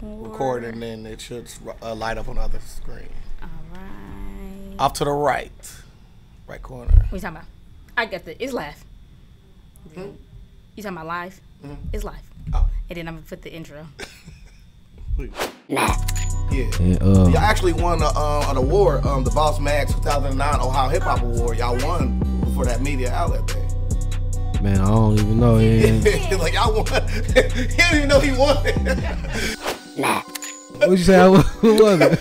record, and then it should light up on the other screen. All right. Off to the right corner. What you talking about? I got the. It's live. You talking about live? It's live. Oh. And then I'm gonna put the intro. Yeah. Y'all actually won an award, the Boss Mag 2009 Ohio Hip Hop Award. Y'all won for that media outlet thing. Man, I don't even know. Yeah. Like y'all won. He didn't even know he won. What'd you say? Who was it?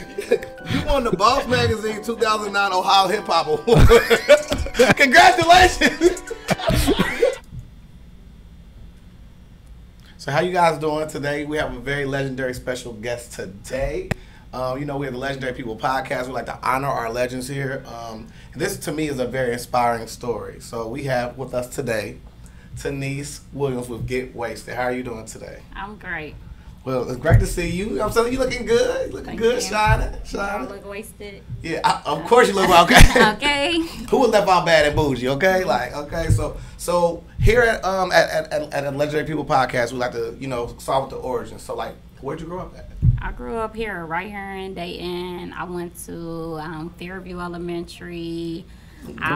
You won the Boss Magazine 2009 Ohio Hip Hop Award. Congratulations. So how you guys doing today? We have a very legendary special guest today. You know, we have the Legendary People podcast. We like to honor our legends here. This, to me, is a very inspiring story. So we have with us today Tenise Williams with Get Wasted. How are you doing today? I'm great. Well, it's great to see you. I'm telling you, looking good. You looking Thank good, you. shining. I look wasted. Yeah, of course you look okay. Okay. Who was left out bad and bougie? Okay, like okay. So here at Legendary People podcast, we like to start with the origins. So like, where'd you grow up at? I grew up here, right here in Dayton. I went to Fairview Elementary.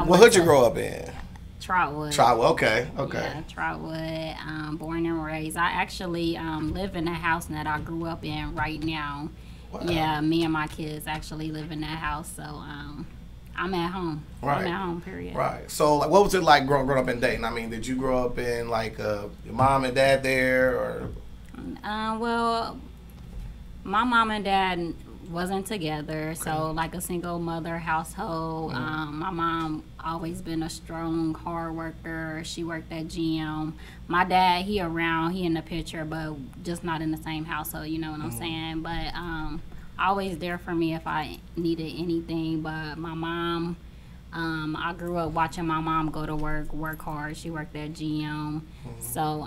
What hood you grow up in? Trotwood. Trotwood, okay. Yeah, Trotwood, born and raised. I actually live in the house that I grew up in right now. Wow. Yeah, me and my kids actually live in that house, so I'm at home. Right. I'm at home, period. Right. So like, what was it like growing up in Dayton? I mean, did you grow up in like your mom and dad there, or? Well, my mom and dad wasn't together, so like a single mother household. My mom always been a strong, hard worker. She worked at GM. My dad, he around, he in the picture, but just not in the same household, you know what I'm saying? But always there for me if I needed anything. But my mom, I grew up watching my mom go to work hard. She worked at GM. So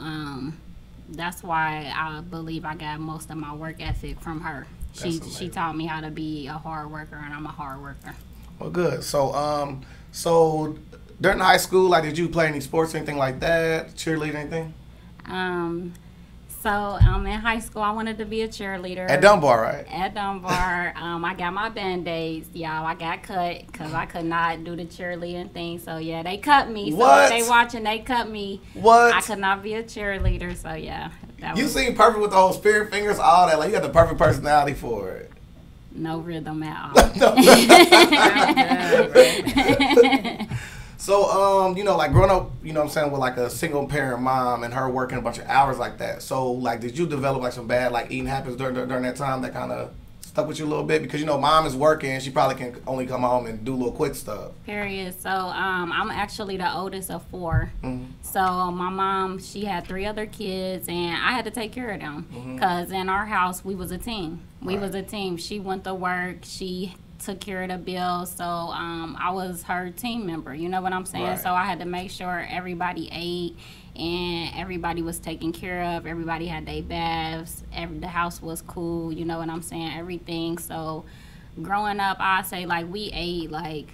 that's why I believe I got most of my work ethic from her. She taught me how to be a hard worker, and I'm a hard worker. Well, good. So during high school, like, did you play any sports, anything like that? Cheerleader, anything? So in high school, I wanted to be a cheerleader. At Dunbar, right? At Dunbar. I got my Band-Aids, y'all. I got cut because I could not do the cheerleading thing. So, yeah, they cut me. So What? if they watching, they cut me. What? I could not be a cheerleader. So, yeah. You seem perfect with the whole spirit fingers, all that. Like, you got the perfect personality for it. No rhythm at all. So, like growing up, you know what I'm saying, with like a single parent mom and her working a bunch of hours like that. So, like, did you develop like some bad like eating habits during that time that kind of stuck with you a little bit? Because, mom is working. She probably can only come home and do little quick stuff. Period. So, I'm actually the oldest of 4. So, my mom, she had 3 other kids, and I had to take care of them. Because in our house, we was a team. We was a team. She went to work. She took care of the bills. So, I was her team member. You know what I'm saying? Right. So, I had to make sure everybody ate and everybody was taken care of. Everybody had their baths. The house was cool. You know what I'm saying? Everything. So, growing up, I say, like, we ate, like,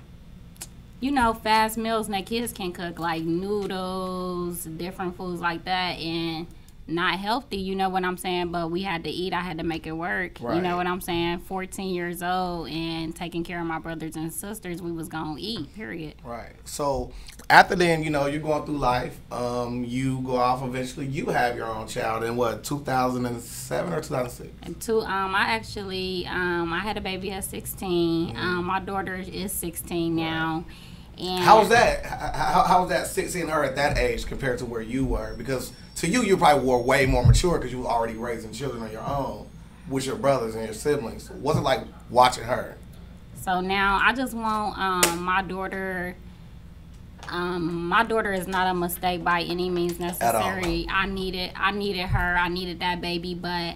fast meals that kids can cook, like noodles, different foods like that, and not healthy, you know what I'm saying? But we had to eat. I had to make it work. Right. You know what I'm saying? 14 years old and taking care of my brothers and sisters, we was going to eat, period. Right. So, after then, you're going through life. You go off eventually. You have your own child in what, 2007 or 2006? And I actually, I had a baby at 16. My daughter is 16 now. Right. And How was that? How was that seeing her at that age compared to where you were? Because to you probably were way more mature because you were already raising children on your own with your brothers and your siblings. What's it like watching her? So now I just want my daughter. My daughter is not a mistake by any means necessary. I needed her. I needed that baby, but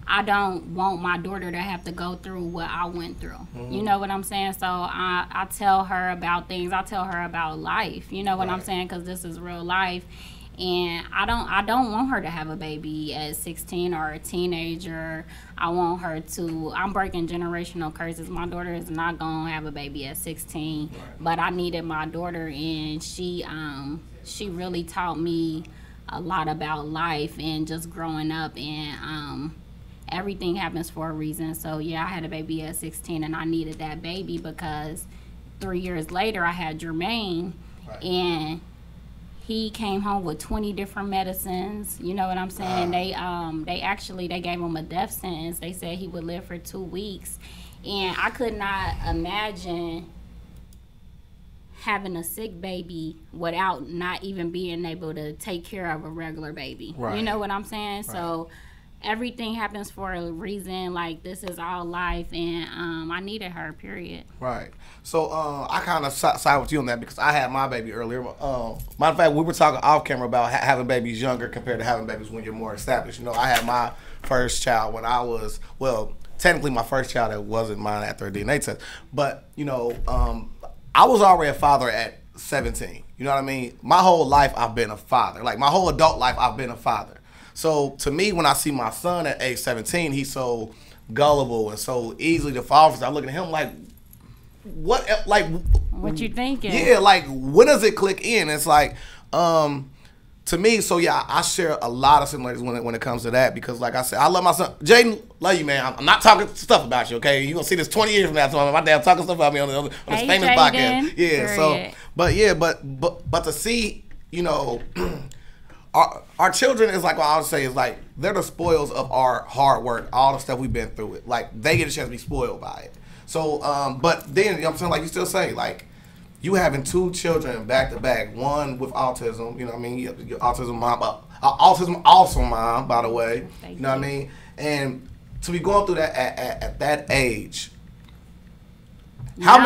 I don't want my daughter to have to go through what I went through. You know what I'm saying? So I tell her about things. I tell her about life. You know what I'm saying? Because this is real life. And I don't want her to have a baby at 16 or a teenager. I want her to, I'm breaking generational curses. My daughter is not going to have a baby at 16. But I needed my daughter, and she really taught me a lot about life and just growing up, and everything happens for a reason. So yeah, I had a baby at 16, and I needed that baby because 3 years later I had Jermaine, and he came home with 20 different medicines. You know what I'm saying? They gave him a death sentence. They said he would live for 2 weeks, and I could not imagine having a sick baby without not even being able to take care of a regular baby. You know what I'm saying? So everything happens for a reason. Like, this is all life, and I needed her, period. Right. So I kind of side with you on that because I had my baby earlier. Matter of fact, we were talking off camera about having babies younger compared to having babies when you're more established. You know, I had my first child when I was, well, technically my first child that wasn't mine after a DNA test. But, you know, I was already a father at 17. You know what I mean? My whole life I've been a father. Like, my whole adult life I've been a father. So to me, when I see my son at age 17, he's so gullible and so easily to fall for. I'm looking at him like, what you thinking? Yeah, like, when does it click in? It's like, to me, so yeah, I share a lot of similarities when it comes to that because, like I said, I love my son. Jaden, love you, man. I'm not talking stuff about you, okay? You're going to see this 20 years from now. So my dad talking stuff about me on this famous podcast. Yeah, so, but to see, you know, our children is like what I would say is like, they're the spoils of our hard work, all the stuff we've been through it. Like, they get a chance to be spoiled by it. So, but then, you know what I'm saying, like you still say, like, you having 2 children back to back, one with autism, you know what I mean? Your autism mom, autism awesome mom, by the way. You know what I mean? And to be going through that at that age, how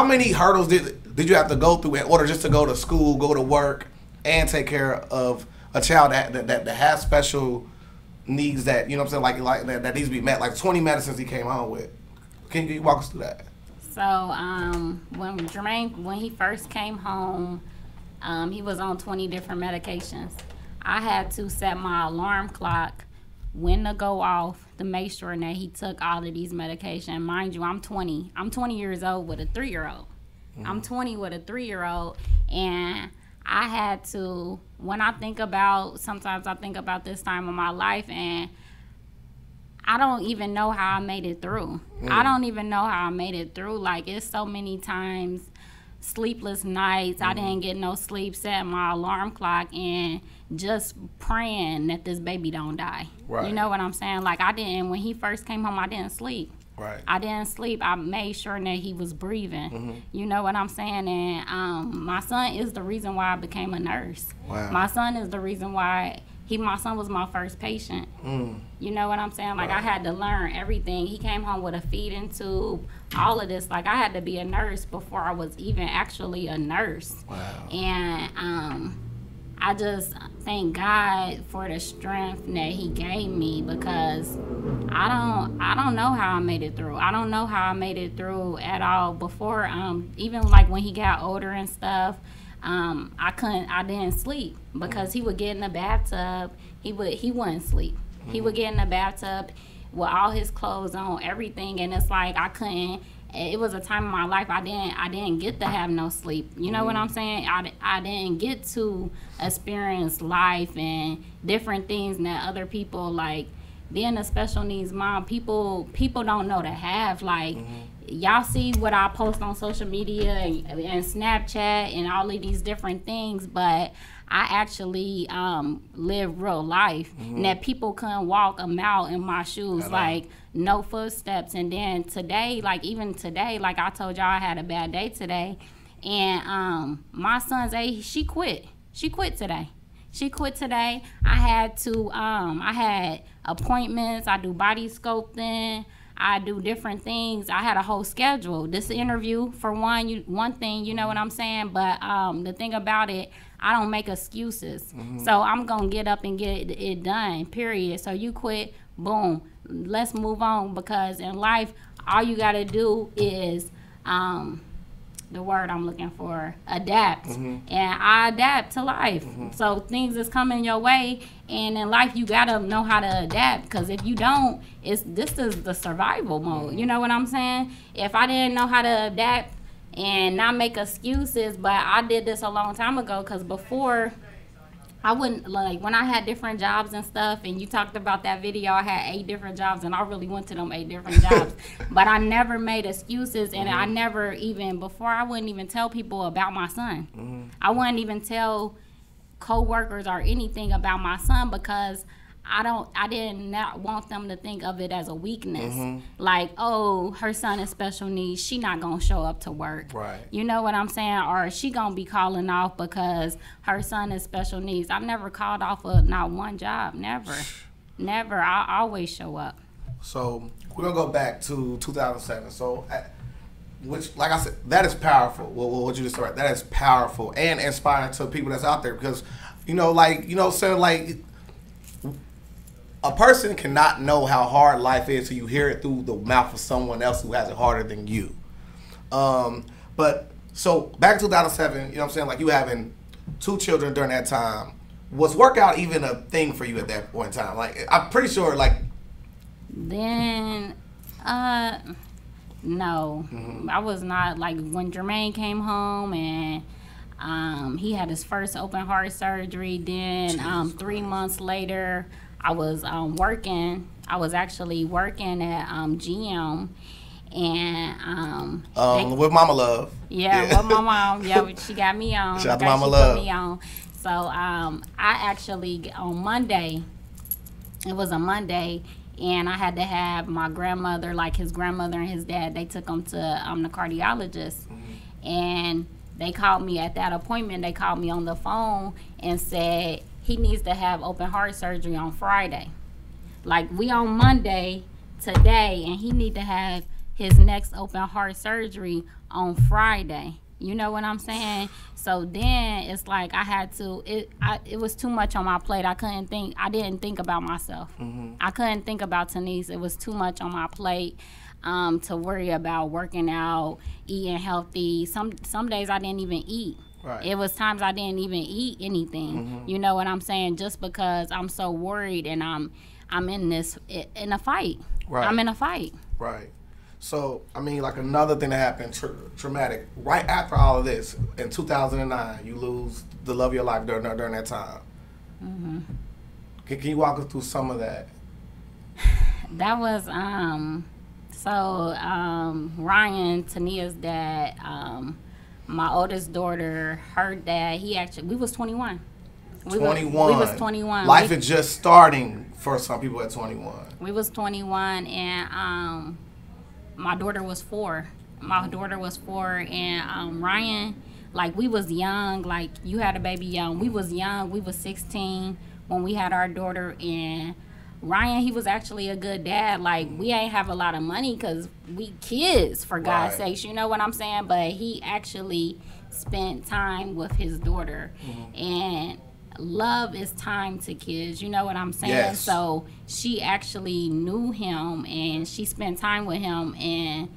many hurdles did you have to go through in order just to go to school, go to work, and take care of a child that has special needs that, you know what I'm saying, like that needs to be met, like 20 medicines he came home with? Can you walk us through that? So when Jermaine, when he first came home, he was on 20 different medications. I had to set my alarm clock when to go off to make sure that he took all of these medications. Mind you, I'm 20 years old with a 3-year-old. I'm 20 with a 3-year-old, and I had to, sometimes I think about this time of my life, and I don't even know how I made it through. I don't even know how I made it through. Like, it's so many times, sleepless nights. I didn't get no sleep, setting my alarm clock and just praying that this baby don't die. You know what I'm saying? Like, when he first came home, I didn't sleep. I didn't sleep. I made sure that he was breathing. You know what I'm saying? And my son is the reason why I became a nurse. My son is the reason why my son was my first patient. You know what I'm saying? Like, I had to learn everything. He came home with a feeding tube, all of this. Like, I had to be a nurse before I was even actually a nurse. And I just thank God for the strength that he gave me, because I don't know how I made it through. I don't know how I made it through at all before. Even like when he got older and stuff, I didn't sleep because he would get in the bathtub. He wouldn't sleep. He would get in the bathtub with all his clothes on, everything, and it's like I couldn't. It was a time in my life I didn't get to have no sleep. You know what I'm saying? I didn't get to experience life and different things that other people, like being a special needs mom, people don't know to have. Like, y'all see what I post on social media and Snapchat and all of these different things, but I actually live real life, and that people couldn't walk a mile in my shoes, like no footsteps. And then today, like even today, like I told y'all, I had a bad day today, and my son's age, she quit today. I had to, I had appointments. I do body sculpting. I do different things. I had a whole schedule. This interview, for one thing, you know what I'm saying? But the thing about it, I don't make excuses. So I'm going to get up and get it done, period. So you quit, boom, let's move on, because in life, all you got to do is, the word I'm looking for, adapt. And I adapt to life. So things is coming your way, and in life you gotta know how to adapt, because if you don't, this is the survival mode. You know what I'm saying? If I didn't know how to adapt and not make excuses, but I did this a long time ago, because before I wouldn't, like, when I had different jobs and stuff, and you talked about that video, I had 8 different jobs, and I really went to them 8 different jobs. But I never made excuses, and I never even, before, I wouldn't even tell people about my son. I wouldn't even tell co-workers or anything about my son, because I did not want them to think of it as a weakness. Like, oh, her son is special needs, she not gonna show up to work. Right. You know what I'm saying? Or she gonna be calling off because her son is special needs. I never called off of not one job. Never. Never. I always show up. So we're gonna go back to 2007. So, which, like I said, that is powerful. What you just said, that is powerful and inspiring to people that's out there, because, so like, a person cannot know how hard life is till you hear it through the mouth of someone else who has it harder than you. But so back in 2007, you know what I'm saying? Like, you having 2 children during that time. Was workout even a thing for you at that point in time? Like, I'm pretty sure, like. Then, no. I was not, like, when Jermaine came home and he had his first open heart surgery. Then 3 months later, I was working. I was actually working at GM, and with Mama Love. Yeah, with my mom. Yeah, she got me on. Shout out to Mama Love. Put me on. So I actually, on Monday, it was a Monday, and I had to have my grandmother, like his grandmother and his dad, they took him to the cardiologist, and they called me at that appointment. They called me on the phone and said he needs to have open heart surgery on Friday. Like, we on Monday today, and he need to have his next open heart surgery on Friday. You know what I'm saying? So then it's like I had to, it was too much on my plate. I didn't think about myself. I couldn't think about Tenise. It was too much on my plate to worry about working out, eating healthy. Some days I didn't even eat. Right. It was times I didn't even eat anything. You know what I'm saying? Just because I'm so worried, and I'm in a fight. Right. I'm in a fight. Right. So, I mean, like, another thing that happened traumatic right after all of this, in 2009, you lose the love of your life during that time. Can you walk us through some of that? That was Ryan, Tania's dad, my oldest daughter, her dad, we was 21. We was 21. Life is just starting for some people at 21. We was 21, and my daughter was 4. And Ryan, like, we was young. Like, you had a baby young. We was young. We was 16 when we had our daughter, and Ryan, he was actually a good dad. Like, we ain't have a lot of money because we kids, for God's sakes, you know what I'm saying? But he actually spent time with his daughter. And love is time to kids, you know what I'm saying? Yes. So she actually knew him, and she spent time with him, and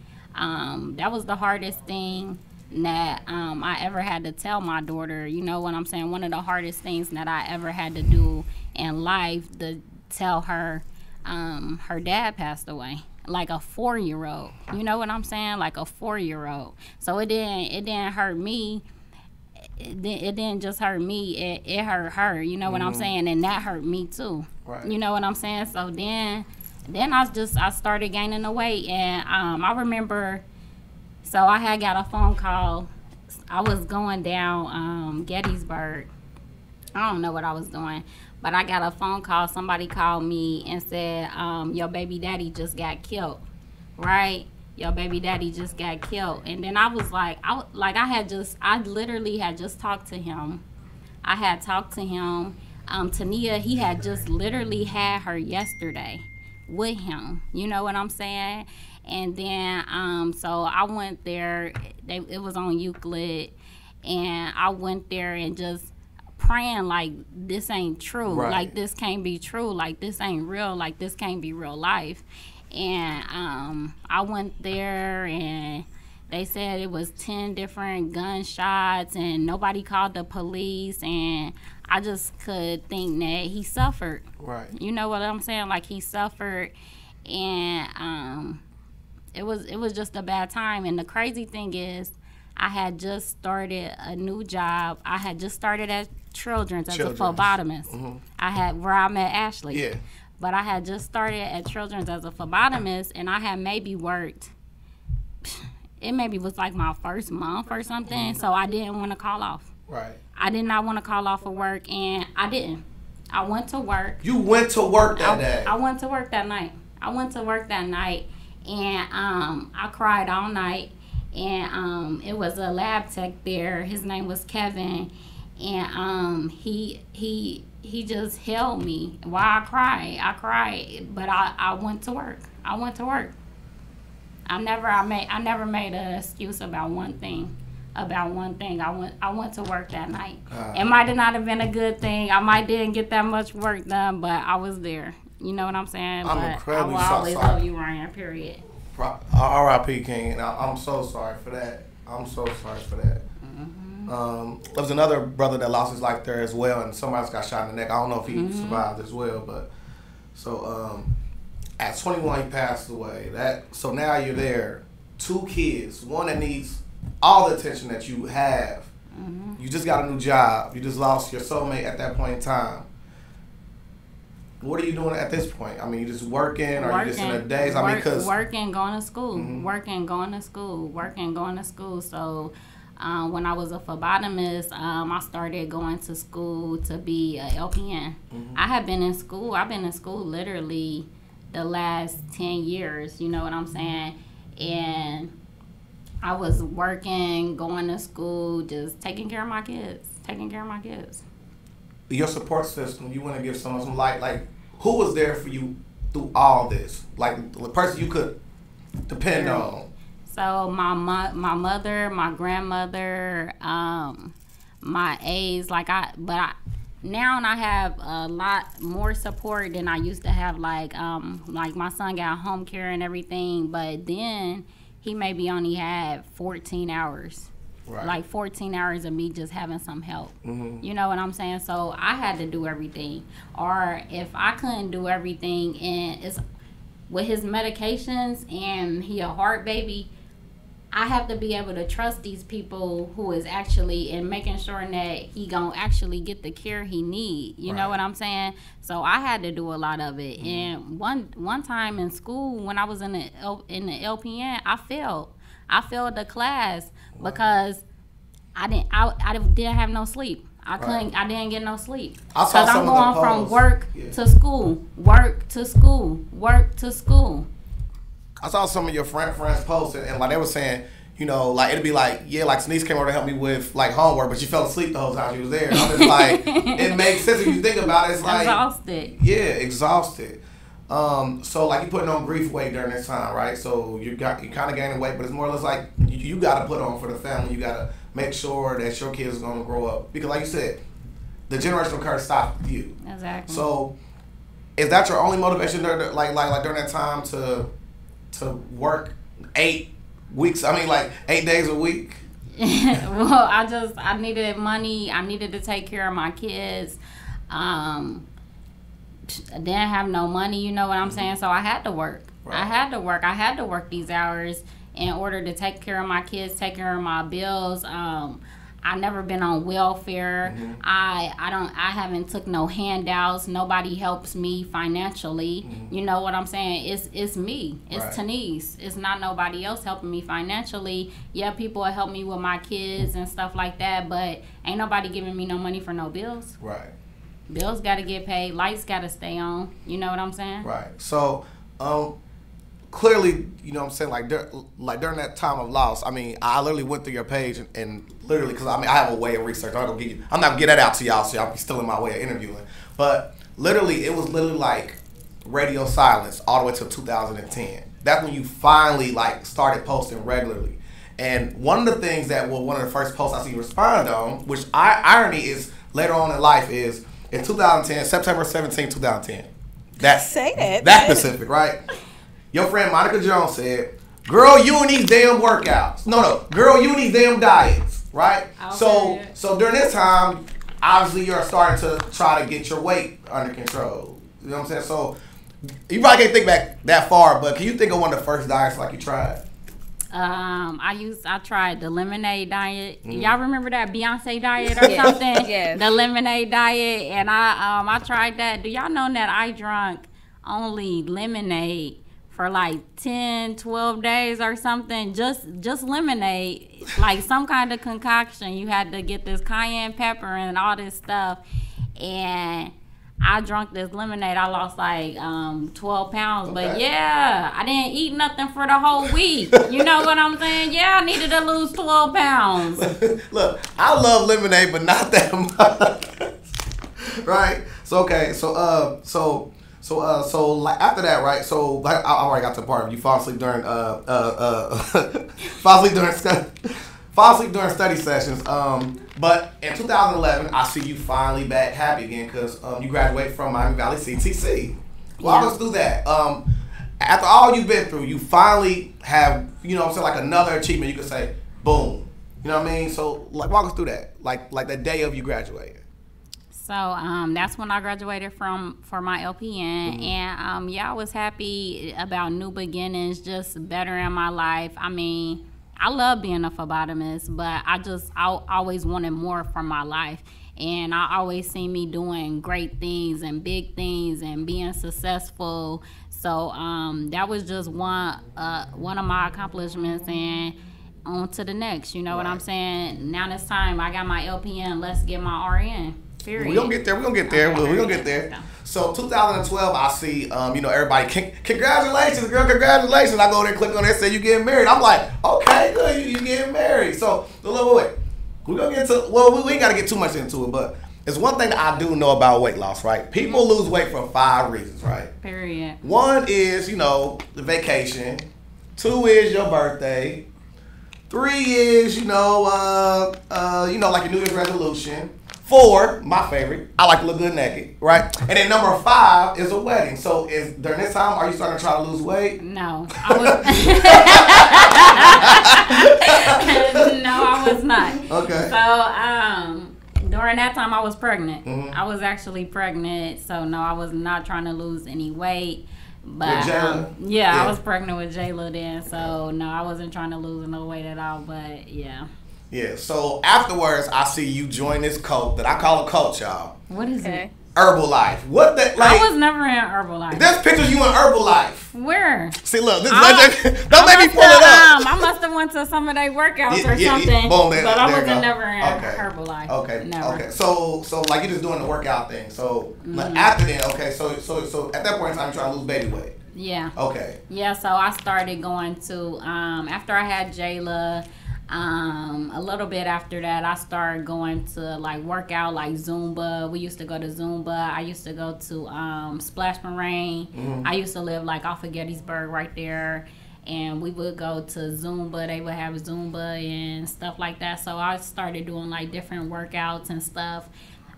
that was the hardest thing that I ever had to tell my daughter, you know what I'm saying? One of the hardest things that I ever had to do in life, to tell her her dad passed away, like a 4-year-old. You know what I'm saying? Like a 4-year-old. So it didn't hurt me. It didn't just hurt me. It hurt her. You know what I'm saying? And that hurt me too. Right. You know what I'm saying? So then I started gaining the weight, and I remember. So I had got a phone call. I was going down Gettysburg. I don't know what I was doing, but I got a phone call. Somebody called me and said, your baby daddy just got killed, right? Your baby daddy just got killed. And then I was like, I literally had just talked to him. I had talked to him. Tania, he had just literally had her yesterday with him. You know what I'm saying? And then, so I went there. It was on Euclid. And I went there and just praying like, this ain't true. Right. Like, this can't be true. Like, this ain't real. Like, this can't be real life. And I went there, and they said it was 10 different gunshots, and nobody called the police, and I just could think that he suffered. Right. You know what I'm saying? Like, he suffered, and it was just a bad time. And the crazy thing is, I had just started a new job. I had just started Children's as a phlebotomist. I had where I met Ashley. Yeah. But I had just started at Children's as a phlebotomist, and I had maybe worked. It maybe was like my first month or something, so I didn't want to call off. Right. I did not want to call off for work, and I didn't. I went to work. You went to work that day? I went to work that night. And I cried all night. And it was a lab tech there. His name was Kevin, and he just held me while I cried. But I went to work. I never made an excuse about one thing. I went to work that night. It might not have been a good thing. I might didn't get that much work done, but I was there. You know what I'm saying? I'm incredibly I will always love you, Ryan. Period. R.I.P. King, and I'm so sorry for that. There was another brother that lost his life there as well, and somebody else got shot in the neck. I don't know if he survived as well, but so at 21 he passed away. So now you're there, 2 kids, one that needs all the attention that you have. You just got a new job. You just lost your soulmate at that point in time. What are you doing at this point? I mean, you just working, or you just in the days? I mean, because working, going to school, working, going to school. So, when I was a phlebotomist, I started going to school to be a LPN. I have been in school. I've been in school literally the last 10 years. You know what I'm saying? And I was working, going to school, just taking care of my kids. Your support system, you want to give someone some light, like who was there for you through all this? Like the person you could depend on. So my mother, my grandmother, my aides, now I have a lot more support than I used to have. Like my son got home care and everything, but then he maybe only had 14 hours. Right. Like 14 hours of me just having some help. You know what I'm saying? So I had to do everything. Or if I couldn't do everything, and it's with his medications and he a heart baby, I have to be able to trust these people who is actually and making sure that he gonna actually get the care he need. You know what I'm saying? So I had to do a lot of it. And one time in school when I was in the LPN, I failed the class because I didn't have no sleep. I didn't get no sleep. Because I'm going from work to school, work to school. I saw some of your friends post, and like they were saying, you know, like it'd be like, yeah, like Tenise came over to help me with like homework, but she fell asleep the whole time she was there. And I'm just like, it makes sense if you think about it. It's like exhausted. Yeah, exhausted. So like you putting on grief weight during this time, right? So you kind of gaining weight, but it's more or less like you got to put on for the family. You got to make sure that your kids are gonna grow up, because like you said, the generational curse stops with you. Exactly. So is that your only motivation during like during that time to work 8 weeks? I mean, like 8 days a week. Well, I needed money. I needed to take care of my kids. I didn't have no money, you know what I'm saying? So I had to work. Right. I had to work these hours in order to take care of my kids, take care of my bills. I never been on welfare. I haven't took no handouts. Nobody helps me financially. You know what I'm saying? It's me. It's Tenise. It's not nobody else helping me financially. Yeah, people will help me with my kids and stuff like that, but ain't nobody giving me no money for no bills. Right. Bills got to get paid. Lights got to stay on. You know what I'm saying? Right. So, clearly, you know what I'm saying, like during that time of loss, I mean, I literally went through your page and literally, because I mean, I have a way of research. I'm not gonna get that out to y'all, so y'all be still in my way of interviewing. But literally, it was literally like radio silence all the way to 2010. That's when you finally like started posting regularly. And one of the things that one of the first posts I see you respond on, which irony is later on in life, is in 2010, September 17, 2010. That specific, right? Your friend Monica Jones said, "Girl, you and these damn workouts. No, girl, you and these damn diets." Right? So during this time, obviously you're starting to try to get your weight under control. You know what I'm saying? So you probably can't think back that far, but can you think of one of the first diets like you tried? I tried the lemonade diet. Y'all remember that Beyonce diet or something? Yes. The lemonade diet, and I tried that. Do y'all know that I drank only lemonade for like 10, 12 days or something? Just lemonade, like some kind of concoction. You had to get this cayenne pepper and all this stuff, and I drank this lemonade. I lost like 12 pounds. Okay. But yeah, I didn't eat nothing for the whole week. You know what I'm saying? Yeah, I needed to lose 12 pounds. Look, I love lemonade, but not that much. Right? So okay, so like after that, right? So like I already got to the part of you fall asleep during fall asleep during study sessions. But in 2011, I see you finally back happy again because you graduated from Miami Valley CTC. Walk us through that. After all you've been through, you finally have, you know what I'm saying, like another achievement. You could say, boom. You know what I mean? So like walk us through that. Like the day of you graduating. So that's when I graduated for my LPN, and I was happy about new beginnings, just bettering my life. I mean, I love being a phlebotomist, but I always wanted more from my life. And I always see me doing great things and big things and being successful. So that was just one of my accomplishments, and on to the next. You know what I'm saying? Now it's time. I got my LPN. Let's get my RN. Period. We're gonna get there. We're gonna get there. We're gonna get there. So 2012, I see, everybody, congratulations, girl, congratulations. I go there, click on it, say you getting married. I'm like, okay, good, you getting married. So, wait. We're gonna get to, we ain't gotta get too much into it, but it's one thing that I do know about weight loss, right? People lose weight for 5 reasons, right? Period. 1 is, the vacation. 2 is your birthday. 3 is, like your New Year's resolution. 4, my favorite, I like to look good naked, right? And then number 5 is a wedding. So during this time, are you starting to try to lose weight? No. I was not. Okay. So during that time, I was pregnant. Mm-hmm. I was actually pregnant. So no, I was not trying to lose any weight. But I was pregnant with Jayla then. So no, I wasn't trying to lose no weight at all. But yeah. Yeah, so afterwards, I see you join this cult that I call a cult, y'all. What is it? Herbalife. What the, like? I was never in Herbalife. There's pictures you in Herbalife. Where? See, look, this don't make me pull it up. I must have went to some of their workouts or something. Boom, but I wasn't never in Herbalife. Okay, never. Okay. So like you're just doing the workout thing. So like after then, okay. So at that point in time, you're trying to lose baby weight. Yeah. Okay. Yeah. So I started going to after I had Jayla. A little bit after that, I started going to like work out, like Zumba. We used to go to Zumba. I used to go to Splash Marine. Mm-hmm. I used to live like off of Gettysburg right there, and we would go to Zumba. They would have Zumba and stuff like that. So I started doing like different workouts and stuff,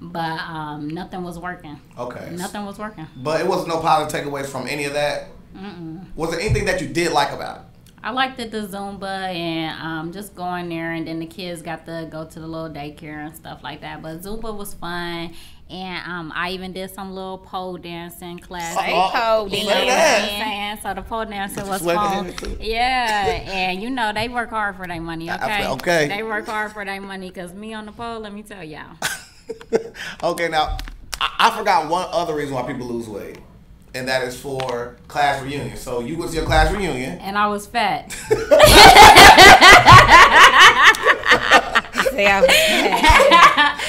but nothing was working. Okay. Nothing was working. But it wasn't no positive takeaways from any of that? Mm-mm. Was there anything that you did like about it? I liked the Zumba and just going there, and then the kids got to go to the little daycare and stuff like that. But Zumba was fun, and I even did some little pole dancing class. Pole dancing. So the pole dancing was fun. Yeah, and they work hard for their money. Okay. Okay. They work hard for their money, because me on the pole, let me tell y'all. Okay, now I forgot one other reason why people lose weight. And that is for class reunion. So you went to your class reunion. And I was fat.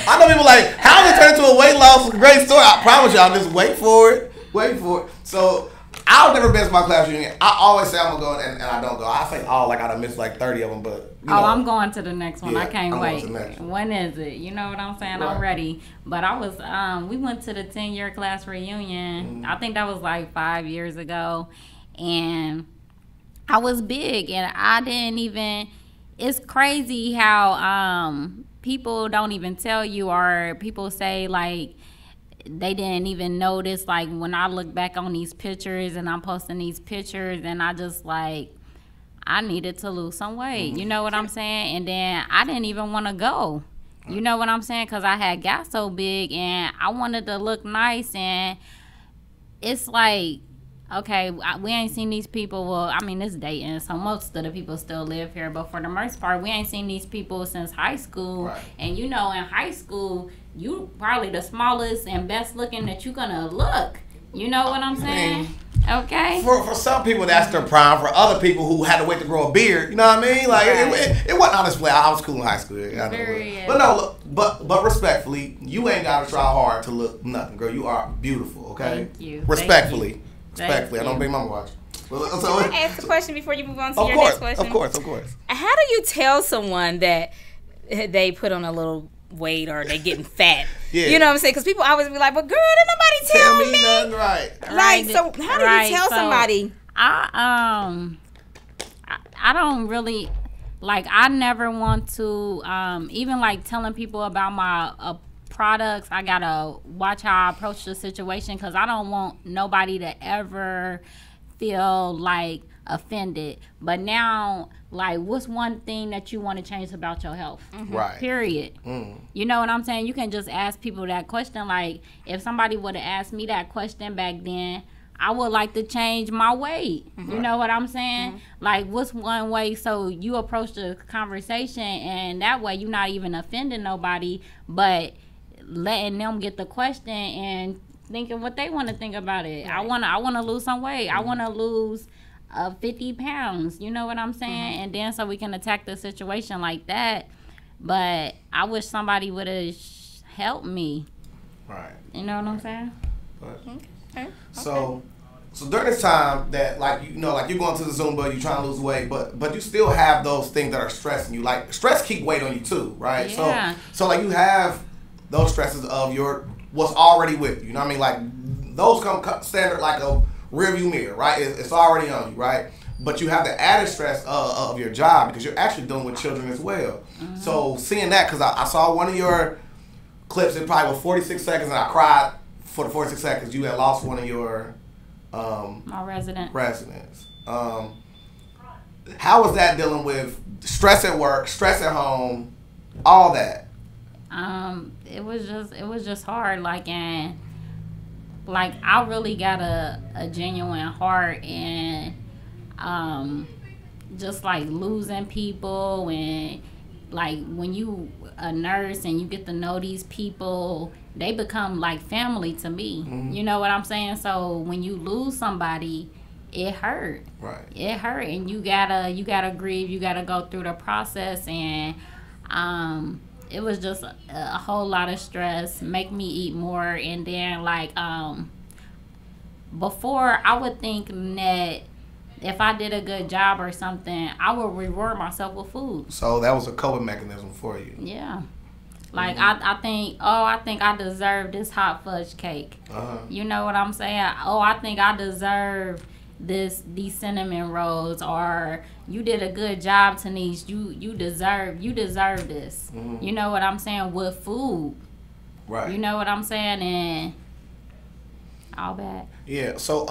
I know people like, how did it turn into a weight loss great story? I promise y'all, just wait for it. Wait for it. So I've never been to my class reunion. I always say I'm going to go, and I don't go. I think, I done missed like 30 of them, but I'm going to the next one. I can't wait. When is it? You know what I'm saying? Right. I'm ready. But I was, we went to the 10-year class reunion. Mm-hmm. I think that was like 5 years ago. And I was big, and I didn't even, it's crazy how people don't even tell you, or people say like, they didn't even notice, like when I look back on these pictures and I'm posting these pictures, and I just like, I needed to lose some weight. You know what I'm saying? And then I didn't even want to go. You know what I'm saying? Because I had got so big and I wanted to look nice. And it's like, okay, we ain't seen these people. Well, I mean, it's dating, so most of the people still live here. But for the most part, we ain't seen these people since high school. Right. And you know, in high school, you probably the smallest and best looking that you gonna look. You know what I'm saying? Okay. For some people, that's their prime. For other people who had to wait to grow a beard, you know what I mean? Like it wasn't on display. I was cool in high school. But no, look, but respectfully, you ain't gotta try hard to look nothing, girl. You are beautiful. Okay. Thank you. Respectfully. Thank I don't you. big mama watch. Can I ask a question before you move on to your next question? Of course. How do you tell someone that they put on a little weight or they getting fat? Yeah. You know what I'm saying? Because people always be like, "But girl, did nobody tell me nothing right." Like, so how do you tell somebody? I don't really like. I never want to even like telling people about my products. I gotta watch how I approach the situation because I don't want nobody to ever feel like offended. But now, like, what's one thing that you want to change about your health? Right. Period. You know what I'm saying? You can just ask people that question. Like, if somebody would have asked me that question back then, I would like to change my weight. You know what I'm saying? Like, what's one way so you approach the conversation and that way you're not even offending nobody, but letting them get the question and thinking what they want to think about it. Right. I want to lose some weight. I want to lose 50 pounds. You know what I'm saying? And then so we can attack the situation like that. But I wish somebody would have helped me. Right. You know what I'm saying? Okay. So during this time that like you're going to the Zumba, you're trying to lose weight, but you still have those things that are stressing you. Like stress keep weight on you too, right? Yeah. So like you have those stresses of what's already with you. You know what I mean? Like those come standard like a rearview mirror, right? It's already on you, right? But you have the added stress of your job because you're actually dealing with children as well. So seeing that, because I saw one of your clips, it probably was 46 seconds, and I cried for the 46 seconds. You had lost one of your my residents. How was that dealing with stress at work, stress at home, all that? It was just hard. Like, and like I really got a genuine heart, and just like losing people, and like when you a nurse and you get to know these people, they become like family to me. You know what I'm saying? So when you lose somebody, it hurt. Right. It hurt, and you gotta grieve. You gotta go through the process, and it was just a whole lot of stress. Make me eat more, and then like before I would think that if I did a good job or something, I would reward myself with food. So that was a coping mechanism for you. Yeah. Like I think I deserve this hot fudge cake. You know what I'm saying? Oh, I think I deserve these cinnamon rolls, or you did a good job, Tenise. You deserve this. You know what I'm saying? With food. Right. You know what I'm saying? And all bad. Yeah. So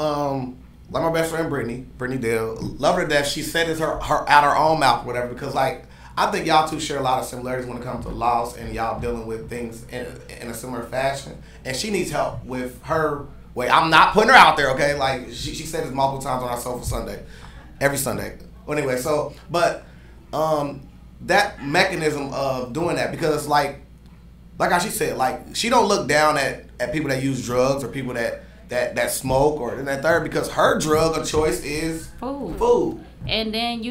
like my best friend Brittany Dale, love her to death. She said it's her out her own mouth, whatever, because like I think y'all two share a lot of similarities when it comes to loss, and y'all dealing with things in a similar fashion. And she needs help with her weight. I'm not putting her out there, okay? Like she said this multiple times on our Soulful Sunday, every Sunday. Well, anyway, so but that mechanism of doing that, because like how she said, like she don't look down at people that use drugs or people that smoke or that third, because her drug of choice is food. And then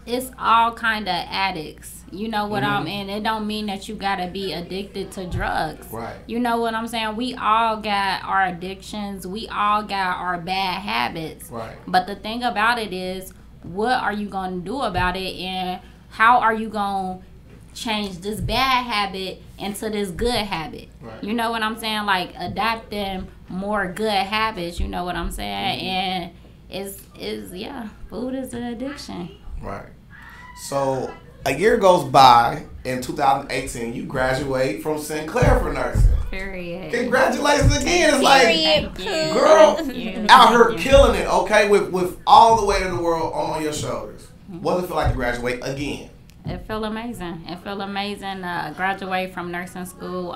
it's all kind of addicts. You know what and it don't mean that you gotta be addicted to drugs. Right. You know what I'm saying? We all got our addictions. We all got our bad habits. Right. But the thing about it is, what are you gonna do about it, and how are you gonna change this bad habit into this good habit? Right. You know what I'm saying? Like adapting more good habits. You know what I'm saying? And food is an addiction. Right. So a year goes by in 2018. You graduate from Sinclair for nursing. Period. Congratulations again. It's like, girl, out here killing it. Okay, with all the weight of the world on your shoulders. What does it feel like to graduate again? It feel amazing. Graduate from nursing school.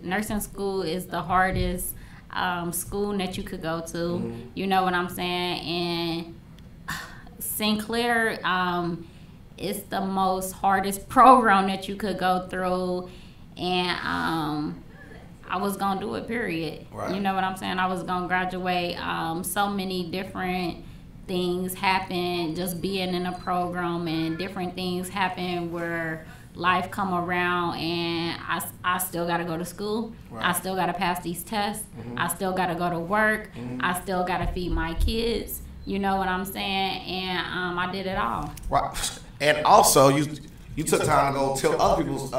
Nursing school is the hardest school that you could go to. You know what I'm saying? And Sinclair is the most hardest program that you could go through. And I was gonna do it, period. Right. You know what I'm saying? I was gonna graduate. So many different things happen just being in a program, and different things happen where life come around, and I still gotta go to school. Right. I still gotta pass these tests. I still gotta go to work. I still gotta feed my kids. You know what I'm saying? And I did it all. Right. And also, you took time to go tell other people's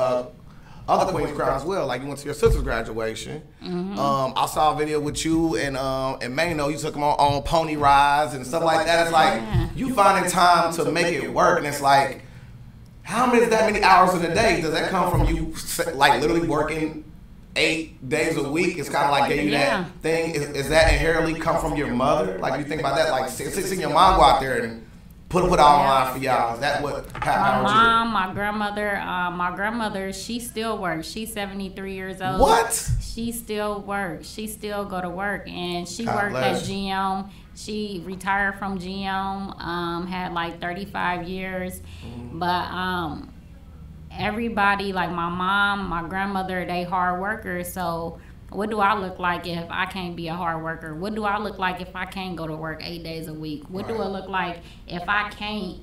other Queen's Crown as well. Like you went to your sister's graduation. I saw a video with you and Mano. You took them on pony rides and stuff like that. It's like you finding time to make it work, and it's like, how many hours in a day does that come from you? Like literally working 8 days a week. It's kind of like gave you that thing. Is that inherently come from your mother? Like you think about that, like seeing your mom go out there and put it all online for y'all. Is that what happened? My mom, my grandmother, she still works. She's 73 years old. What? She still works. She still go to work, and she God worked bless. at GM. She retired from GM. Had like 35 years, but everybody, like my mom, my grandmother, they hard workers. So what do I look like if I can't be a hard worker? What do I look like if I can't go to work 8 days a week? What do I look like if I can't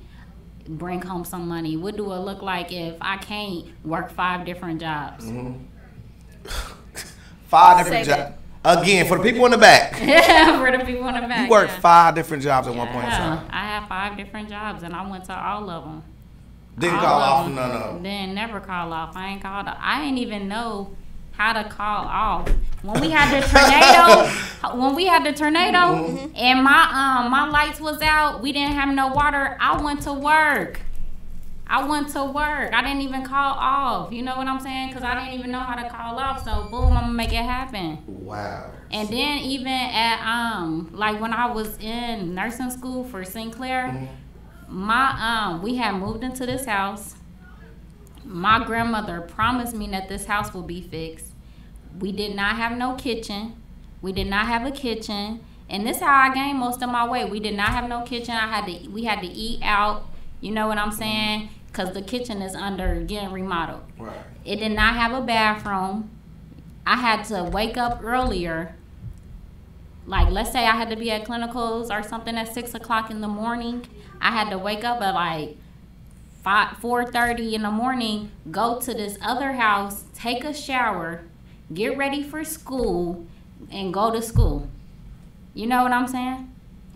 bring home some money? What do I look like if I can't work 5 different jobs? 5 different jobs. Again, for the people in the back. Yeah, for the people in the back. You worked 5 different jobs at one point in time. I had 5 different jobs, and I went to all of them. Didn't call off none of them. Didn't never call off. I ain't called off. I didn't even know how to call off. When we had the tornado, and my lights was out, we didn't have no water, I went to work. I didn't even call off. You know what I'm saying? Because I didn't even know how to call off. So boom, I'm gonna make it happen. Wow. And then even at like when I was in nursing school for Sinclair, we had moved into this house. My grandmother promised me that this house would be fixed. We did not have no kitchen. We did not have a kitchen. And this is how I gained most of my weight. We did not have no kitchen. We had to eat out. You know what I'm saying? Because the kitchen is under getting remodeled. Right. It did not have a bathroom. I had to wake up earlier. Like, let's say I had to be at clinicals or something at 6 o'clock in the morning. I had to wake up at like 4:30 in the morning, go to this other house, take a shower, get ready for school, and go to school. You know what I'm saying?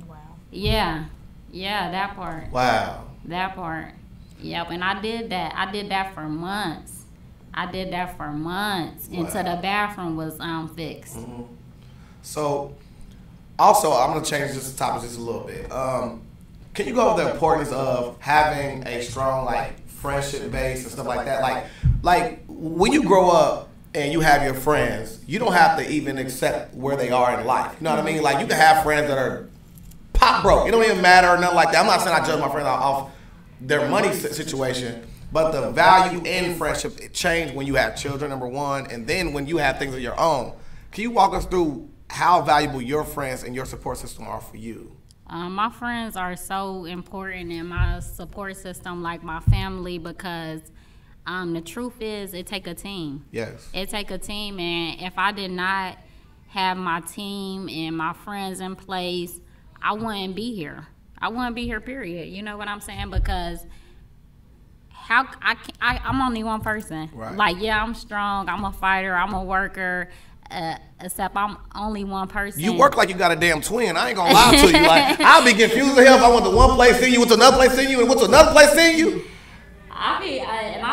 Wow. Yeah, that part. Wow. That part. Yep, and I did that. I did that for months. Until the bathroom was fixed. So, also, I'm going to change this topic just a little bit. Can you go over the importance of having a strong, like, friendship base and stuff like that? Like when you grow up and you have your friends, you don't have to even accept where they are in life. You know what I mean? Like, you can have friends that are pop broke. It don't even matter or nothing like that. I'm not saying I judge my friends off their money situation, but the value in friendship, it changed when you have children, number one, and then when you have things of your own. Can you walk us through how valuable your friends and your support system are for you? My friends are so important in my support system, like my family, because the truth is it take a team. Yes. It take a team, and if I did not have my team and my friends in place, I wouldn't be here. I wouldn't be here, period. You know what I'm saying? Because I'm only one person. Right. Like, yeah, I'm strong. I'm a fighter. I'm a worker. Except I'm only one person. You work like you got a damn twin. I ain't gonna lie to you. Like, I'll be confused as hell if I went to one place seeing you, went to another place seeing you, and went to another place seeing you. I'll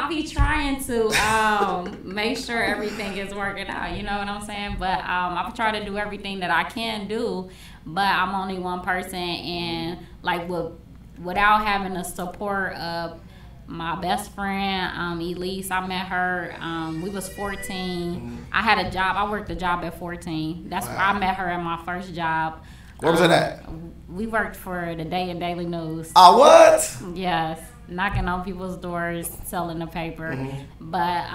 be trying to make sure everything is working out. You know what I'm saying? But I try to do everything that I can do. But I'm only one person, and like without having the support of my best friend, Elise, I met her. We was 14. I had a job. I worked a job at 14. That's where I met her at my first job. Where was it at? We worked for the Day and Daily News. Oh, what? Yes, knocking on people's doors, selling the paper. But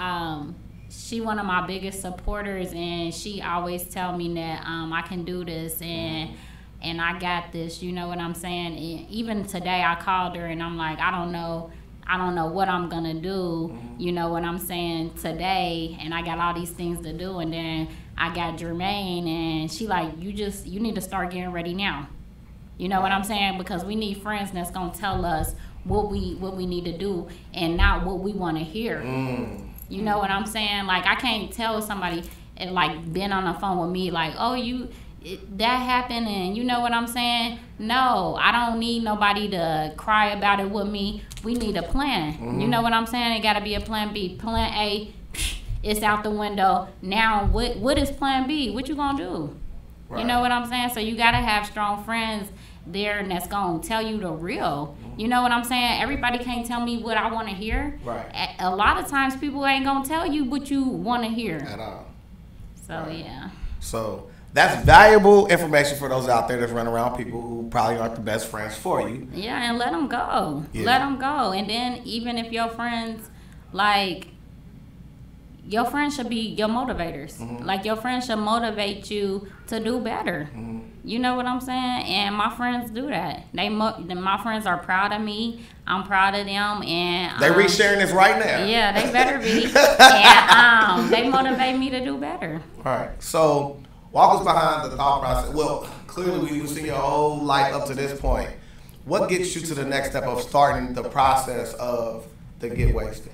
she one of my biggest supporters, and she always tell me that I can do this and I got this. You know what I'm saying? And even today, I called her and I'm like, I don't know what I'm gonna do. You know what I'm saying, today, and I got all these things to do, and then I got Jermaine, and she like, you need to start getting ready now. You know what I'm saying? Because we need friends that's gonna tell us what we need to do and not what we want to hear. You know what I'm saying? Like, I can't tell somebody and like been on the phone with me like, oh, that happened, and you know what I'm saying? No, I don't need nobody to cry about it with me. We need a plan. You know what I'm saying? It got to be a plan B. Plan A, it's out the window. Now, what is plan B? What you gonna do? Right. You know what I'm saying? So you got to have strong friends there and that's gonna tell you the real. You know what I'm saying? Everybody can't tell me what I want to hear. Right. A lot of times people ain't gonna tell you what you want to hear at all. So right. Yeah. So that's valuable information for those out there that's running around people who probably aren't the best friends for you. Yeah, and let them go. Yeah. Let them go. And then even if your friends, like, your friends should be your motivators. Like, your friends should motivate you to do better. You know what I'm saying? And my friends do that. My friends are proud of me. I'm proud of them, and they resharing this right now. Yeah, they better be. And they motivate me to do better. All right. So walk us behind the thought process. Well, clearly we've seen your whole life up to this point. What gets you to the next step of starting the process of the Get Wasted?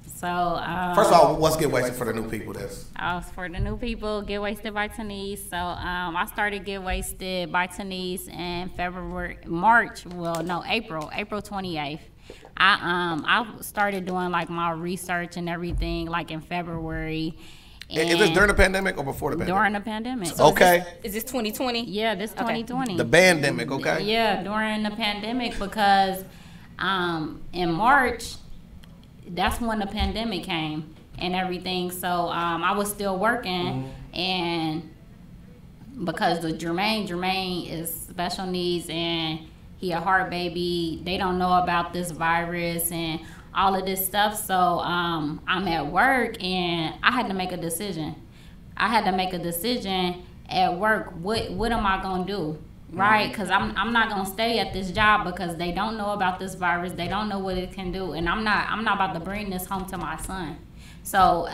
So first of all, what's Get Wasted for the new people? For the new people, Get Wasted by Tenise. So I started Get Wasted by Tenise in April 28th. I started doing like my research and everything like in February. Is this during the pandemic or before the pandemic? During the pandemic. So okay. Is this 2020? Yeah, this 2020. The pandemic, okay? Yeah, during the pandemic, because in March, that's when the pandemic came and everything. So I was still working, and because the Jermaine is special needs and he a heart baby, they don't know about this virus and all of this stuff. So I'm at work and I had to make a decision. I had to make a decision at work. What am I gonna do? Right, because I'm not gonna stay at this job because they don't know about this virus. They don't know what it can do, and I'm not about to bring this home to my son. So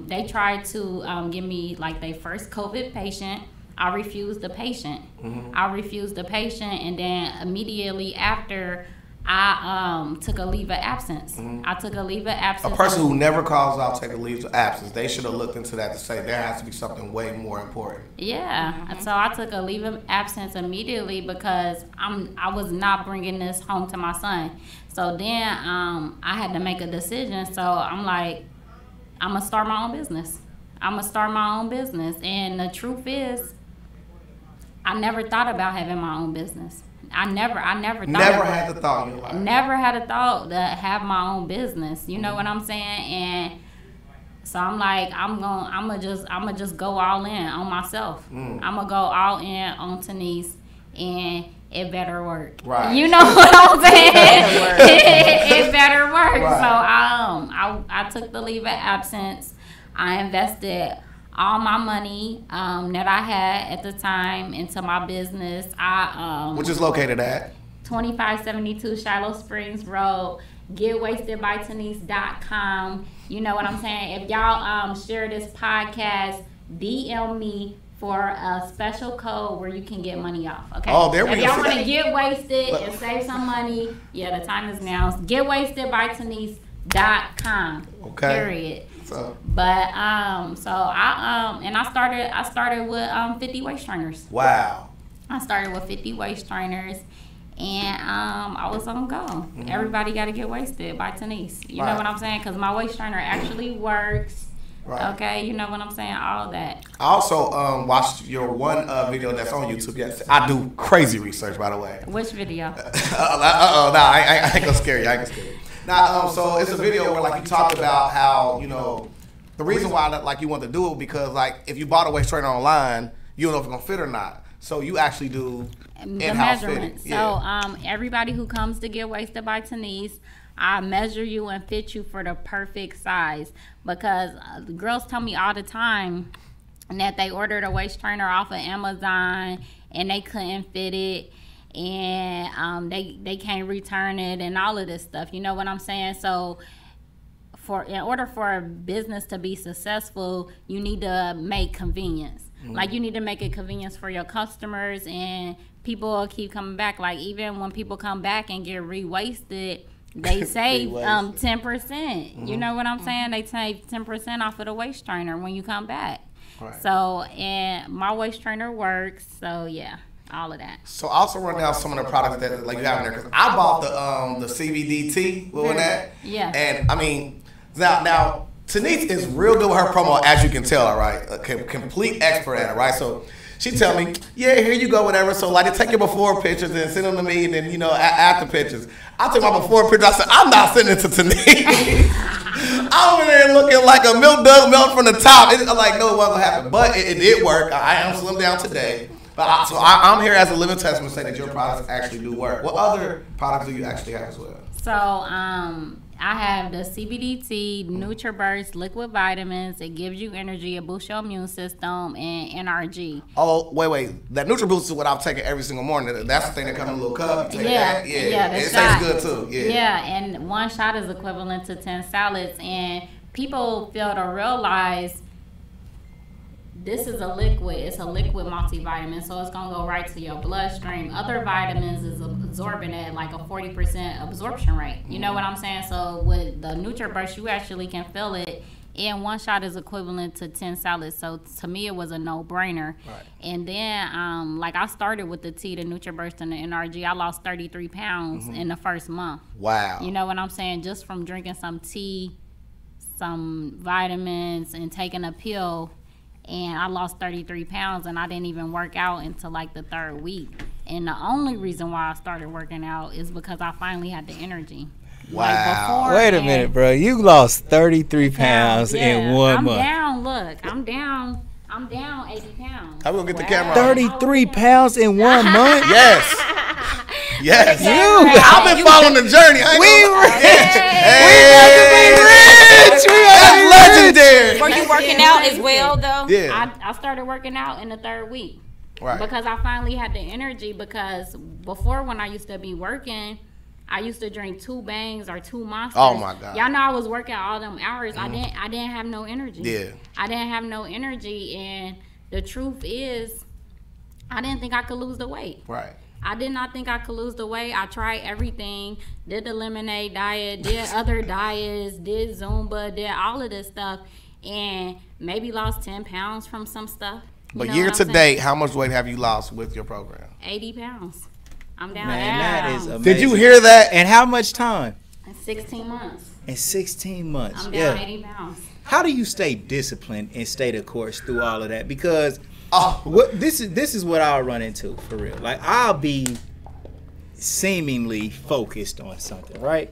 they tried to give me like their first COVID patient. I refused the patient. And then immediately after, I took a leave of absence. I took a leave of absence. A person who never calls out take a leave of absence, they should have looked into that to say there has to be something way more important. Yeah. So I took a leave of absence immediately because I was not bringing this home to my son. So then I had to make a decision. So I'm like, I'm gonna start my own business. And the truth is, I never thought about having my own business. I never thought. Never had the thought in your life. Never had a thought to have my own business. You know what I'm saying? And so I'm like, I'm gonna just go all in on myself. I'm gonna go all in on Tenise, and it better work. Right. You know what I'm saying? It better work. Right. So I took the leave of absence. I invested all my money that I had at the time into my business. Which is located at 2572 Shiloh Springs Road. GetWastedByTenise.com. You know what I'm saying? If y'all share this podcast, DM me for a special code where you can get money off. Okay. Oh, there we go. If y'all want to get wasted and save some money, yeah, the time is now. GetWastedByTenise.com. Okay. Period. But so I started with 50 waist trainers. Wow. I started with 50 waist trainers, and I was on go. Everybody got to get wasted by Tenise. You know what I'm saying? Because my waist trainer actually works. Right. Okay, you know what I'm saying? All that. I also watched your one video that's on YouTube. Yes, I do crazy research, by the way. Which video? I ain't gonna scare you. Now, so it's a video where like you talk about how, you know, the reason why like you want to do it because like if you bought a waist trainer online, you don't know if it's gonna fit or not. So you actually do the measurements. So everybody who comes to Get Wasted by Tenise, I measure you and fit you for the perfect size. Because the girls tell me all the time that they ordered a waist trainer off of Amazon and they couldn't fit it, and they can't return it and all of this stuff. You know what I'm saying? So in order for a business to be successful, you need to make convenience. Like, you need to make it convenience for your customers, and people will keep coming back. Like, even when people come back and get re-wasted, they save 10%. You know what I'm saying? They save 10% off of the waist trainer when you come back. Right. So, and my waist trainer works. So, yeah, all of that. So also run down some of the products that like you have in there, because I bought the CBD with that. Yeah. And I mean, now Tenise is real good with her promo, as you can tell. All right, a complete expert at it. Right. So she tell me, yeah, here you go, whatever. So like, take your before pictures and send them to me, and then after pictures. I took my before picture. I said, I'm not sending it to Tenise. I'm over there looking like a milk dug melt from the top. I'm like, no, it wasn't gonna happen, but it did work. I am slimmed down today. But I'm here as a living testament saying that your products actually do work. What other products do you actually have as well? So I have the CBD NutriBurst liquid vitamins. It gives you energy, it boosts your immune system, and NRG. Oh, wait. That NutriBoost is what I'm taking every single morning. That's the thing that comes in a little cup. You take that. Yeah, it tastes good too. Yeah, and one shot is equivalent to 10 salads. And people fail to realize this is a liquid. It's a liquid multivitamin, so it's gonna go right to your bloodstream. Other vitamins is absorbing at like a 40% absorption rate. You know what I'm saying? So with the NutriBurst, you actually can feel it. And one shot is equivalent to 10 salads. So to me, it was a no-brainer. Right. And then, like, I started with the tea, the NutriBurst, and the NRG. I lost 33 pounds in the first month. Wow. You know what I'm saying? Just from drinking some tea, some vitamins, and taking a pill. And I lost 33 pounds, and I didn't even work out until like the 3rd week. And the only reason why I started working out is because I finally had the energy. Wow. Like Wait a minute, bro. You lost 33 pounds in 1 month. I'm down. Look, I'm down 80 pounds. How we gonna get the camera? 33 pounds in 1 month? Yes. Yes. I've been following the journey. That's legendary. Were you working out as well, though? Yeah. I started working out in the 3rd week. Right. Because I finally had the energy. Because before, when I used to be working, I used to drink 2 Bangs or 2 Monsters. Oh my God. Y'all know I was working all them hours. I didn't have no energy. Yeah. I didn't have no energy, and the truth is, I didn't think I could lose the weight. Right. I did not think I could lose the weight. I tried everything. Did the lemonade diet, did other diets, did Zumba, did all of this stuff, and maybe lost 10 pounds from some stuff. But year to date, how much weight have you lost with your program? 80 pounds. I'm down. Man, that is amazing. Did you hear that? And how much time? In 16 months. In 16 months. I'm down 80 pounds. How do you stay disciplined and stay the course through all of that? Because this is what I'll run into for real. Like, I'll be seemingly focused on something, right?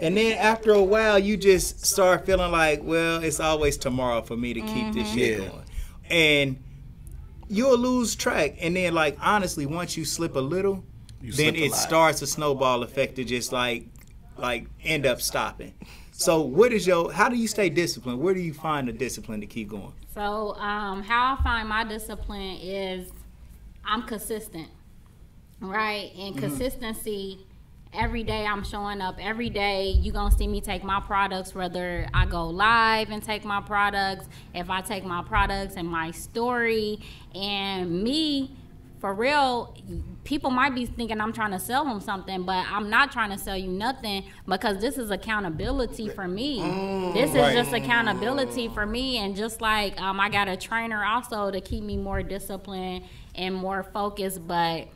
And then after a while, you just start feeling like, well, it's always tomorrow for me to keep this shit going. And you'll lose track. And then, like, honestly, once you slip a little, then it starts a snowball effect to just like end up stopping. So how do you stay disciplined? Where do you find the discipline to keep going? So how I find my discipline is I'm consistent, right? And consistency, every day I'm showing up. Every day you gonna see me take my products, whether I go live and take my products, if I take my products and my story, and me, for real, people might be thinking I'm trying to sell them something, but I'm not trying to sell you nothing, because this is accountability for me. This is just accountability for me. And just like I got a trainer also to keep me more disciplined and more focused, but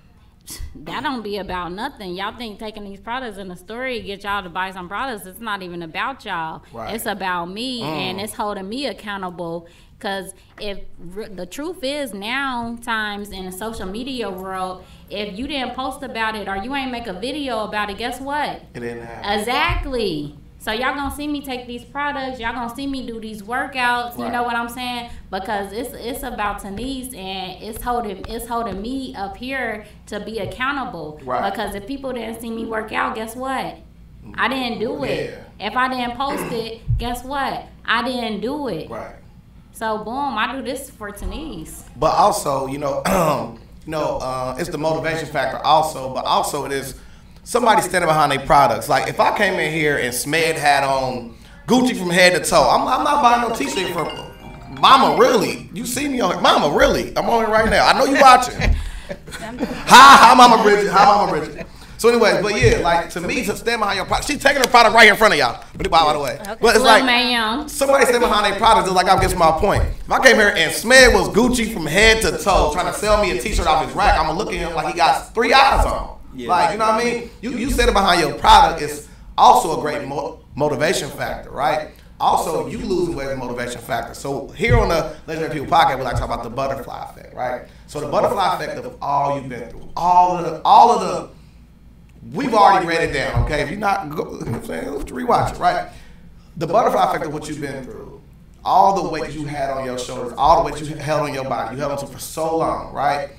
that don't be about nothing. Y'all think taking these products in the story get y'all to buy some products. It's not even about y'all. Right. It's about me, and it's holding me accountable. Because if the truth is, now times in the social media world, if you didn't post about it or you ain't make a video about it, guess what? It didn't happen. Exactly. So y'all gonna see me take these products, y'all gonna see me do these workouts, you know what I'm saying? Because it's about Tenise, and it's holding me up here to be accountable. Right. Because if people didn't see me work out, guess what? I didn't do it. If I didn't post it, guess what? I didn't do it. Right. So boom, I do this for Tenise. But also, it's the motivation factor also, but also it is somebody standing behind their products. Like if I came in here and Smed had on Gucci from head to toe, I'm not buying no t-shirt from Mama, really. You see me on here. Mama, really. I'm on here right now. I know you watching. Hi, Mama Bridget. Hi, Mama Bridget. So anyways, but yeah, like to me, to stand behind your product, she's taking her product right here in front of y'all. By the way, okay. But it's like somebody standing behind their product is like I'm getting my point. If I came here and Smed was Gucci from head to toe, trying to sell me a t-shirt off his rack, I'm gonna look at him like he got 3 eyes on. Yeah. Like you know what I mean? You standing behind your product is also a great motivation factor, right? Also, you losing weight is a motivation factor. So here on the Legendary People Podcast, we like to talk about the butterfly effect, right? So the butterfly effect of all you've been through, all of the we've already read it down, okay? If you're not, let's rewatch it, right? The butterfly effect of what you've been through, all the weight you had on your shoulders, all the weight you held on your body, you held on to for so long, right?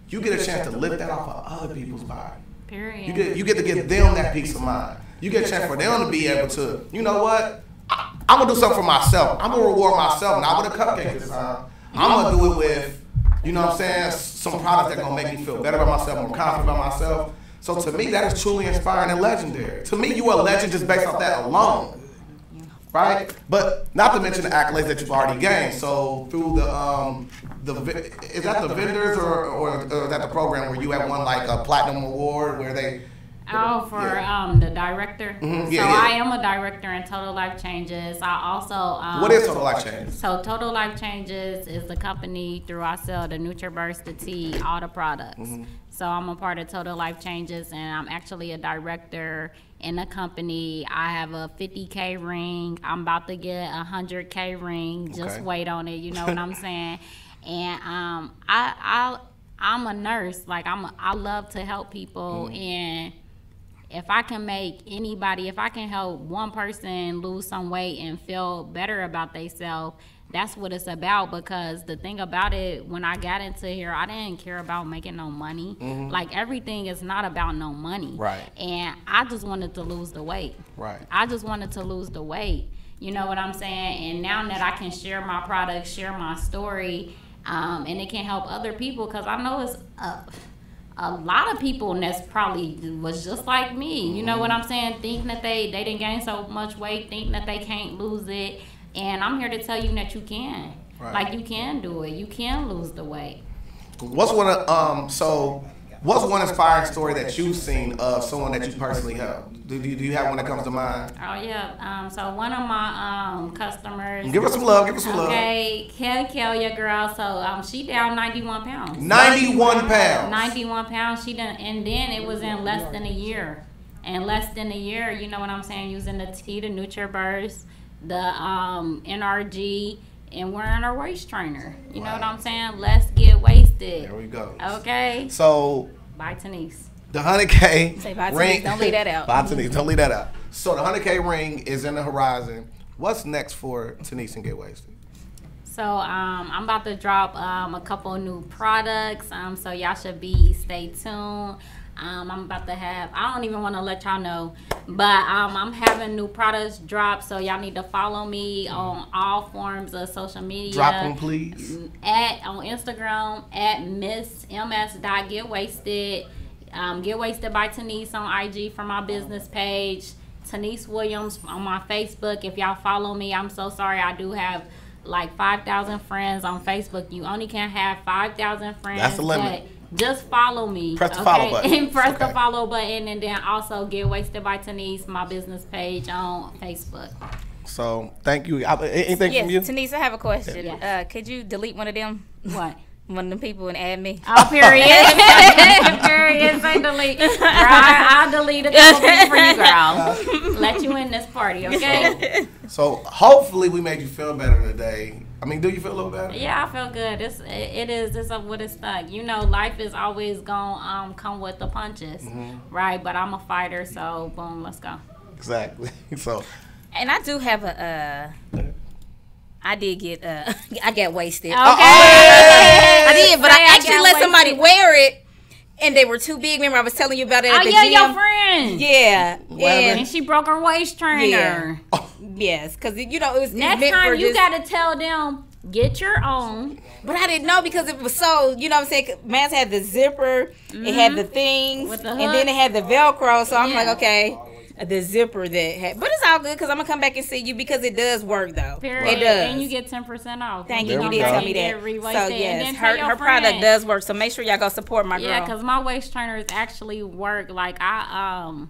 You get a chance to lift that off of other people's body. Period. You get to give them that peace of mind. You get a chance for them to be able to, you know what? I'm going to do something for myself. I'm going to reward myself, not with a cupcake this time. I'm going to do it with, you know what I'm saying, some products that are going to make me feel better about myself, more confident about myself. So to me, that is truly inspiring and legendary. To me, you are a legend just based off that alone, right? But not to mention the accolades that you've already gained. So through is that the vendors or is that the program where you have won like a platinum award where they? The director. Mm-hmm. So I am a director in Total Life Changes. I also what is Total Life Changes? So Total Life Changes is the company through I sell the NutriBurst, the tea, all the products. Mm-hmm. So I'm a part of Total Life Changes, and I'm actually a director in the company. I have a 50K ring. I'm about to get a 100K ring. Just wait on it. You know what I'm saying? And I'm a nurse. Like I love to help people, and if I can if I can help one person lose some weight and feel better about themselves, that's what it's about. Because the thing about it, when I got into here, I didn't care about making no money. Mm-hmm. Like everything is not about no money. Right. And I just wanted to lose the weight. Right. I just wanted to lose the weight. You know what I'm saying? And now that I can share my product, share my story, and it can help other people, because I know it's a lot of people that's probably was just like me. You know what I'm saying? Thinking that they didn't gain so much weight, thinking that they can't lose it. And I'm here to tell you that you can. Right. Like you can do it. You can lose the weight. What's one inspiring story that you've seen of someone that you personally helped? Do you have one that comes to mind? Oh yeah. So one of my customers. Give us some love. Okay, Kelia girl. So she down 91 pounds. 91 pounds. 91 pounds. She done, and then it was in less than a year. In less than a year, you know what I'm saying? Using the tea, the NutriBurst, the NRG, and wearing our waist trainer. You know what I'm saying? Let's get wasted. There we go. Okay. So. Bye, Tenise. The 100K Say bye, ring. Tenise. Don't leave that out. Bye, Tenise. Don't leave that out. So the 100K ring is in the horizon. What's next for Tenise and Get Wasted? So I'm about to drop a couple new products. So y'all should stay tuned. I'm about to have, I don't even want to let y'all know, but I'm having new products drop, so y'all need to follow me on all forms of social media. Drop them, please. On Instagram, at ms.getwasted. Get Wasted by Tenise on IG for my business page. Tenise Williams on my Facebook. If y'all follow me, I'm so sorry. I do have like 5,000 friends on Facebook. You only can have 5,000 friends. That's the limit. Just follow me. Press the follow button. And press the follow button, and then also Get Wasted by Tenise, my business page on Facebook. So thank you. Anything from you? Tenise, I have a question. Yes. Could you delete one of them? What? One of them people and add me. Oh, period. Period. Say delete. Girl, I'll delete a couple people for you, girl. Let you in this party, okay? So hopefully we made you feel better today. I mean, do you feel a little better? Yeah, I feel good. It's what it's stuck. You know, life is always gonna come with the punches, right? But I'm a fighter, so boom, let's go. Exactly. So. And I do have I did get I got wasted. Okay. I did, but I actually let somebody wear it and they were too big. Remember I was telling you about it at the yeah, gym? your friend. Yeah. And she broke her waist trainer. Yeah. Yes, because it was Next meant time for you just, gotta tell them, get your own. But I didn't know because it was so, you know what I'm saying? Man's had the zipper, it had the things, With the and then it hook. had the Velcro. So I'm Yeah. like, okay, the zipper that had. But it's all good because I'm going to come back and see you because it does work, though. Period. It does. And you get 10% off. Thank There you. You we did go. tell me that. Every So, waist and yes, then tell your her product friend. does work. So make sure y'all go support my girl. Yeah, because my waist trainers actually work. Like, I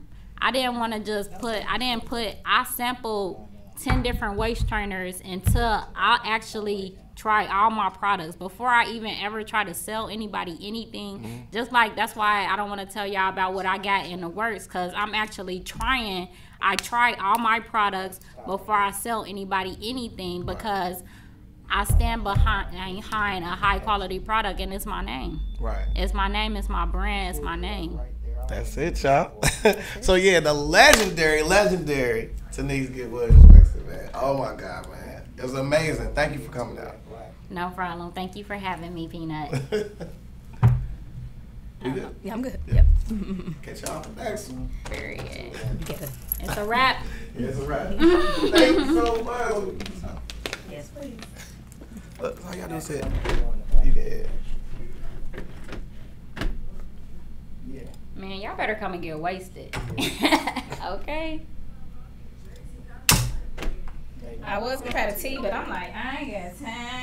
didn't want to just I sampled 10 different waist trainers until I actually try all my products before I even ever try to sell anybody anything. Just like, that's why I don't want to tell y'all about what I got in the works, because I'm actually trying. I try all my products before I sell anybody anything, because I stand behind a high quality product, and it's my name. Right. It's my name, it's my brand, it's my name. That's it, y'all. So yeah, the legendary Tenise Williams, man. Oh my God, man, it was amazing. Thank you for coming out. No problem. Thank you for having me, Peanut. You good? Yeah, I'm good. Yep. Catch y'all on the next one. Period. Together. It's a wrap. Yeah, it's a wrap. Thank you so much. Yes, please. Look, all y'all do is sit. You did. Man, y'all better come and get wasted. Okay? I was going to have a tea, but I'm like, I ain't got time.